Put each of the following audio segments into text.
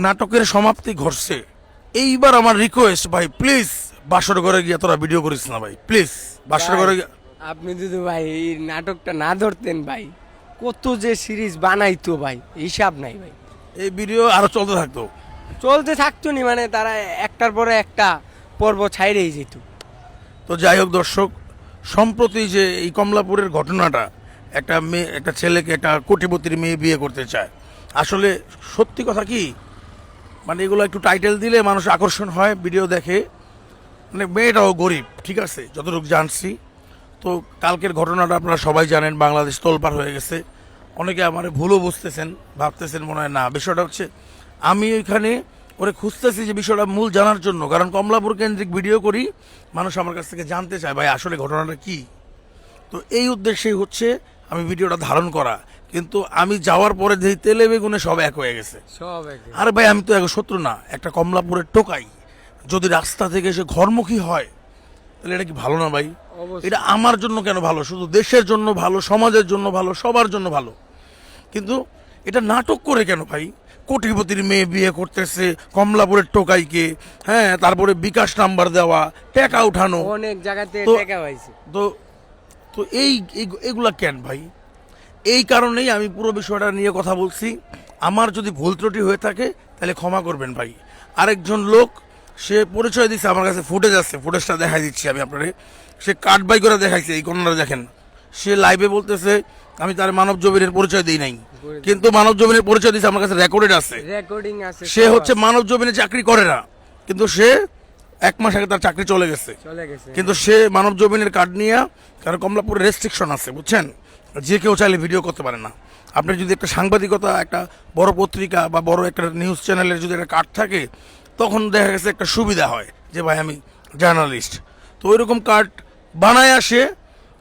নাটকের সমাপ্তি ঘটছে। এইবার আমার রিকোয়েস্ট ভাই, প্লিজ বাসর ঘরে গিয়ে তোরা ভিডিও করিস না ভাই, প্লিজ বাসর ঘরে গিয়ে। আপনি যদি ভাই এই নাটকটা না ধরতেন ভাই, কত যে সিরিজ বানাইতো ভাই, হিসাব নাই ভাই। এই ভিডিও আরো চলতে থাকতো। চলতে থাকতো নি মানে তারা একটার পরে একটা পর্ব ছাইড়েই যেত। তো যাই হোক দর্শক, সম্প্রতি যে এই কমলাপুরের ঘটনাটা, একটা মেয়ে একটা ছেলেকে একটা কোটিপতির মেয়ে বিয়ে করতে চায়, আসলে সত্যি কথা কি, মানে এগুলো একটু টাইটেল দিলে মানুষ আকর্ষণ হয়, ভিডিও দেখে। মানে মেয়েটাও গরিব, ঠিক আছে, যতটুকু জানছি। তো কালকের ঘটনাটা আপনারা সবাই জানেন, বাংলাদেশ তোলপাড় হয়ে গেছে। অনেকে আমার ভুলও বুঝতেছেন, ভাবতেছেন মনে হয় না। বিষয়টা হচ্ছে আমি ওইখানে ওরে খুঁজতেছি যে বিষয়টা মূল জানার জন্য, কারণ কমলাপুর কেন্দ্রিক ভিডিও করি, মানুষ আমার কাছ থেকে জানতে চায় ভাই আসলে ঘটনাটা কি। তো এই উদ্দেশ্যেই হচ্ছে আমি ভিডিওটা ধারণ করা। কিন্তু আমি যাওয়ার পরে দেখি তেলে বেগুনে সব এক হয়ে গেছে। সব আর ভাই আমি তো এক শত্রু না, একটা কমলাপুরের টোকাই যদি রাস্তা থেকে এসে ঘরমুখী হয়, তাহলে এটা কি ভালো না ভাই? অবশ্যই। এটা আমার জন্য কেন ভালো, শুধু দেশের জন্য ভালো, সমাজের জন্য ভালো, সবার জন্য ভালো। কিন্তু এটা নাটক করে কেন ভাই? কোটিপতির মেয়ে বিয়ে করতেছে কমলাপুরের টোকাইকে, হ্যাঁ, তারপরে বিকাশ নাম্বার দেওয়া, টাকা উঠানো, অনেক জায়গাতে তো- দেখা হয়েছে। তো তো এগুলা কেন ভাই? এই কারণেই আমি পুরো বিষয়টা নিয়ে কথা বলছি। আমার যদি ভুল ত্রুটি হয়ে থাকে তাহলে ক্ষমা করবেন ভাই। আরেকজন লোক, সে পরিচয় দিচ্ছে আমার কাছে, ফুটেজ আছে, ফুটেজটা দেখাই দিচ্ছি আমি আপনারে। সে কাট বাই করে দেখাইছে, এই কন্যারা দেখেন। সে লাইভে বলতেছে আমি তার মানব জমিনের পরিচয় দিই নাই, কিন্তু মানব জমিনের পরিচয় দিচ্ছে আমার কাছে, রেকর্ডেড আছে। রেকর্ডিং আছে, সে সব হচ্ছে আছে। মানব জমিনে চাকরি করে না, কিন্তু সে 1 মাস আগে তার চাকরি চলে গেছে। চলে গেছে। কিন্তু সে মানব জমিনের কার্ড নিয়ে, কারণ কমলাপুরে রেস্ট্রিকশন আছে বুঝছেন, যে কেউ চাইলে ভিডিও করতে পারে না। আপনি যদি একটা সাংবাদিকতা, একটা বড় পত্রিকা বা বড় একটা নিউজ চ্যানেলের যদি একটা কার্ড থাকে, তখন দেখা গেছে একটা সুবিধা হয় যে ভাই আমি জার্নালিস্ট। তো ওই রকম কার্ড বানায় আসে,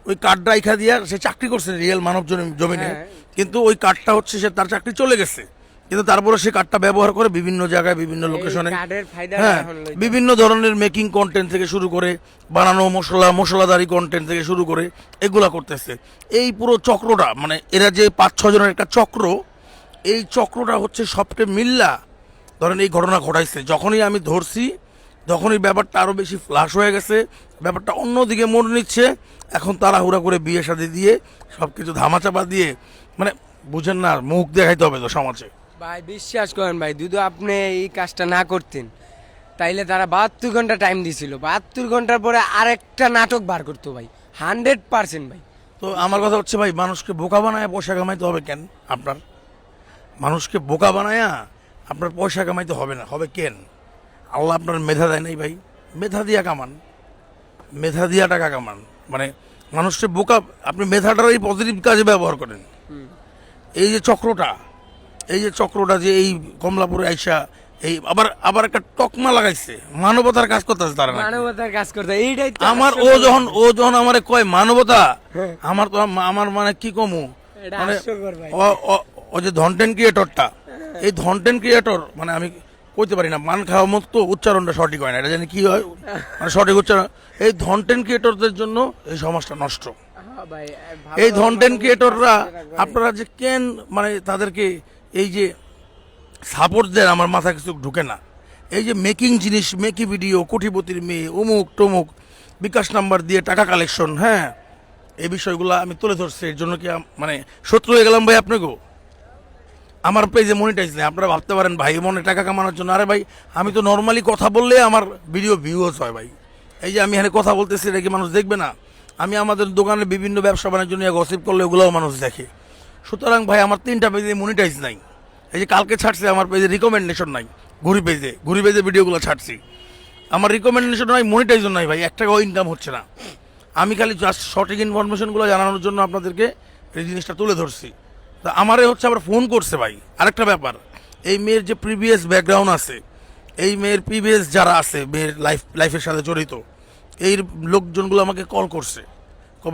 ওই কার্ডটা রাইখা দিয়া সে চাকরি করছে রিয়েল মানব জমিনে, হ্যাঁ। কিন্তু ওই কার্ডটা হচ্ছে সে তার চাকরি চলে গেছে, কিন্তু তারপরে সে কার্ডটা ব্যবহার করে বিভিন্ন জায়গায় বিভিন্ন লোকেশনে, কার্ডের ফায়দা হ্যাঁ, এখন লইতে। বিভিন্ন ধরনের মেকিং কন্টেন্ট থেকে শুরু করে বানানো মশলাদারি কন্টেন্ট থেকে শুরু করে এগুলা করতেছে। এই পুরো চক্রটা, মানে এরা যে 5-6 জনের একটা চক্র, এই চক্রটা হচ্ছে সবটে মিল্লা ধরেন এই ঘটনা ঘটাইছে। যখনই আমি ধরছি, তখনই ব্যাপারটা আরো বেশি ফ্লাশ হয়ে গেছে, ব্যাপারটা অন্যদিকে মোড় নিচ্ছে। এখন তাড়াহুড়া করে বিয়ে শাদী দিয়ে সবকিছু ধামাচাপা দিয়ে, মানে বুঝেন না, মুখ দেখাইতে হবে তো সমাজে। ভাই বিশ্বাস করেন ভাই, যদি আপনি এই কাজটা না করতেন তাইলে তারা 72 ঘন্টা টাইম দিছিল, 72 ঘন্টার পরে আরেকটা নাটক বার করতো ভাই, 100% ভাই। তো আমার কথা হচ্ছে ভাই, মানুষকে বোকা বানায় পয়সা কামাইতে হবে কেন আপনার? মানুষকে বোকা বানায়া আপনার পয়সা কামাইতে হবে না, হবে কেন? আল্লাহ আপনার মেধা দেয় নাই ভাই, মেধা দিয়া কামান, মেধা দিয়া টাকা কামান। মানে মানুষকে বোকা, আপনি মেধাটার এই পজিটিভ কাজে ব্যবহার করেন। এই যে চক্রটা, এই যে চক্রটা যে এই কমলাপুরে আইসা এই আবার আবার একটা টকমা লাগাইছে, মানবতার কাজ করতেছে তারা নাকি। মানবতার কাজ করতে, এইটাই তো আমার হাস্যকর। ও যখন আমারে কয় মানবতা, হ্যাঁ। আমার তো আমার মানে কি কমু, এটা মানে হাস্যকর ভাই। ও যে ধনটেন ক্রিয়েটরটা, এই ধনটেন ক্রিয়েটর, মানে আমি কইতে পারি না, মান খাওয়া মতো উচ্চারণটা সঠিক হয় না, এটা জানি কি হয়, মানে সঠিক উচ্চারণ। এই ধনটেন ক্রিয়েটরদের জন্য এই সমাজটা নষ্ট। হ্যাঁ ভাই, ভালো এই ধনটেন মানবতার ক্রিয়েটররা কাজ করে ভাই। আপনারা যে কেন মানে তাদেরকে এই যে সাপোর্ট দেন, আমার মাথা কিছু ঢুকে না। এই যে মেকিং জিনিস, মেকি ভিডিও, কোটিপতির মেয়ে, অমুক টমুক, বিকাশ নাম্বার দিয়ে টাকা কালেকশন, হ্যাঁ, এই বিষয়গুলো আমি তুলে ধরছি। এর জন্য কি মানে শত্রু হয়ে গেলাম ভাই আপনাকেও? আমার পেজে মনিটাইজ নেই, আপনারা ভাবতে পারেন ভাই মনে টাকা কামানোর জন্য। আরে ভাই, আমি তো নর্মালি কথা বললে আমার ভিডিও ভিউজ হয় ভাই। এই যে আমি এখানে কথা বলতেছি, এটা কি মানুষ দেখবে না? আমি আমাদের দোকানে বিভিন্ন ব্যবসা বাণিজ্য নিয়ে গসিপ করলে ওগুলোও মানুষ দেখে। সুতরাং ভাই আমার 3টা পেজে মনিটাইজ নাই। এই যে কালকে ছাড়ছে আমার পেজে রিকমেন্ডেশন নাই, ঘুরি পেজে ভিডিওগুলো ছাড়ছি, আমার রিকমেন্ডেশন নাই, মনিটাইজও নাই ভাই, 1 টাকাও ইনকাম হচ্ছে না। আমি খালি জাস্ট সঠিক ইনফরমেশনগুলো জানানোর জন্য আপনাদেরকে এই জিনিসটা তুলে ধরছি। তা আমারে হচ্ছে আবার ফোন করছে ভাই। আরেকটা ব্যাপার, এই মেয়ের যে প্রিভিয়াস ব্যাকগ্রাউন্ড আছে, এই মেয়ের প্রিভিয়াস যারা আছে মেয়ের লাইফের সাথে জড়িত, এই লোকজনগুলো আমাকে কল করছে,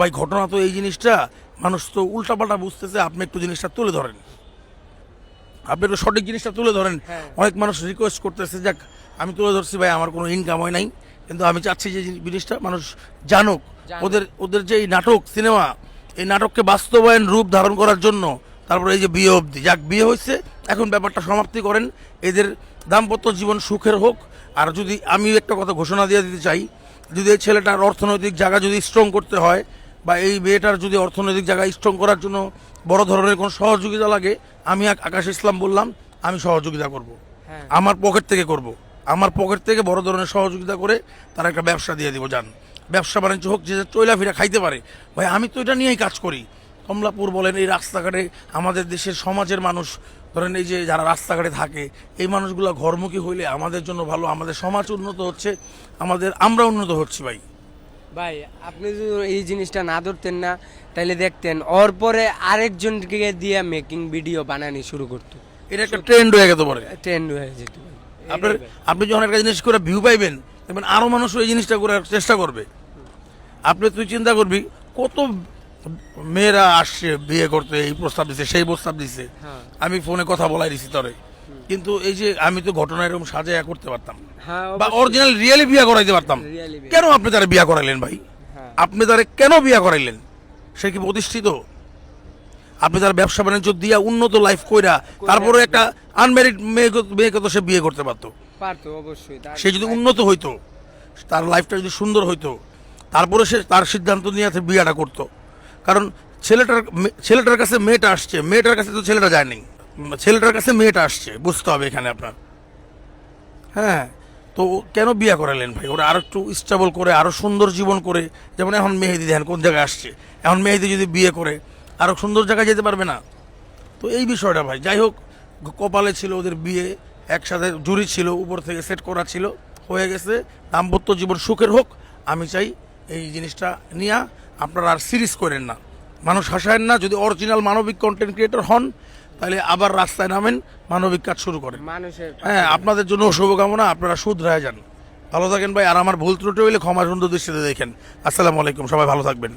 ভাই ঘটনা তো এই জিনিসটা, মানুষ তো উল্টাপাল্টা বুঝতেছে, আপনি একটু জিনিসটা তুলে ধরেন, আপনি একটু সঠিক জিনিসটা তুলে ধরেন। হ্যাঁ। অনেক মানুষ রিকোয়েস্ট করতেছে, যাক আমি তুলে ধরছি ভাই, আমার কোনো ইনকাম হয় নাই, কিন্তু আমি চাচ্ছি যে জিনিসটা মানুষ জানুক। জানুক। ওদের ওদের যে এই নাটক সিনেমা, এই নাটককে বাস্তবায়ন রূপ ধারণ করার জন্য তারপরে এই যে বিয়ে অবধি, যাক বিয়ে হয়েছে, এখন ব্যাপারটা সমাপ্তি করেন, এদের দাম্পত্য জীবন সুখের হোক। আর যদি আমি একটা কথা ঘোষণা দিয়ে দিতে চাই, যদি এই ছেলেটার অর্থনৈতিক জায়গা যদি স্ট্রং করতে হয়, বা এই মেয়েটার যদি অর্থনৈতিক জায়গা স্ট্রং করার জন্য বড় ধরনের কোনো সহযোগিতা লাগে, আমি আকাশ ইসলাম বললাম, আমি সহযোগিতা করব। হ্যাঁ। আমার পকেট থেকে করব, আমার পকেট থেকে বড় ধরনের সহযোগিতা করে তারা একটা ব্যবসা দিয়ে দিব। যান, ব্যবসা বাণিজ্য হোক, যে চৈলাফিরা খাইতে পারে। ভাই আমি তো এটা নিয়েই কাজ করি। কমলাপুর বলেন, এই রাস্তাঘাটে আমাদের দেশের সমাজের মানুষ, ধরেন এই যে যারা রাস্তাঘাটে থাকে, এই মানুষগুলো ঘরমুখী হইলে আমাদের জন্য ভালো, আমাদের সমাজ উন্নত হচ্ছে, আমরা উন্নত হচ্ছি ভাই। ভাই আপনি যদি এই জিনিসটা না ধরতেন না, তাইলে দেখতেন ওর পরে আরেকজনকে দিয়ে মেকিং ভিডিও বানানি শুরু করতো, এটা একটা ট্রেন্ড হয়ে গেতে পারে। ট্রেন্ড হয়ে যেত ভাই। আপনার আপনি যখন একটা জিনিস করে ভিউ পাইবেন, দেখবেন আরো মানুষ এই জিনিসটা করার চেষ্টা করবে। তুই চিন্তা করবি, কত মেয়েরা আসছে বিয়ে করতে, এই প্রস্তাব দিছে, সেই প্রস্তাব দিছে, হ্যাঁ। আমি ফোনে কথা বলাই দিছি তরে। কিন্তু এই যে আমি তো ঘটনা এরকম সাজায়া করতে পারতাম, হ্যাঁ, বা অরিজিনাল রিয়েলি বিয়া করাইতে পারতাম। Really বিয়া। কেন আপনি তারা বিয়া করাইলেন ভাই? হ্যাঁ। আপনি তারা কেন বিয়া করাইলেন? সে কি প্রতিষ্ঠিত? আপনি তার ব্যবসা বাণিজ্য দিয়া উন্নত লাইফ কইরা, তারপরে একটা আনম্যারিড মেয়েকে তো সে বিয়ে করতে পারতো। পারতো অবশ্যই। সে যদি উন্নত হইতো, তার লাইফটা যদি সুন্দর হইতো, তারপরে সে তার সিদ্ধান্ত নিয়ে সে বিয়েটা করতো। কারণ ছেলেটার কাছে মেয়েটা আসছে, মেয়েটার কাছে তো ছেলেটা যায়নি, ছেলেটার কাছে মেয়েটা আসছে, বুঝতে হবে এখানে আপনার। হ্যাঁ, তো কেন বিয়ে করালেন ভাই? ওরা আরো একটু স্টেবল করে, আরো সুন্দর জীবন করে, যেমন এখন মেহেদি দেখেন কোন জায়গায় আসছে। এখন মেহেদি যদি বিয়ে করে আরো সুন্দর জায়গায় যেতে পারবে না? তো এই বিষয়টা ভাই, যাই হোক, কপালে ছিল ওদের বিয়ে, একসাথে জুরি ছিল, উপর থেকে সেট করা ছিল, হয়ে গেছে। দাম্পত্য জীবন সুখের হোক, আমি চাই। এই জিনিসটা নিয়ে আপনারা আর সিরিজ করেন না, মানুষ হাসায়েন না। যদি অরিজিনাল মানবিক কন্টেন্ট ক্রিয়েটর হন, তাহলে আবার রাস্তায় নামেন, মানবিক কাজ শুরু করেন। মানুষের হ্যাঁ, আপনাদের জন্য শুভকামনা, আপনারা শুধরায় যান। ভালো থাকেন ভাই, আর আমার ভুল ত্রুটি হইলে ক্ষমা সুন্দর দৃষ্টিতে দেখেন। আসসালামু আলাইকুম, সবাই ভালো থাকবেন।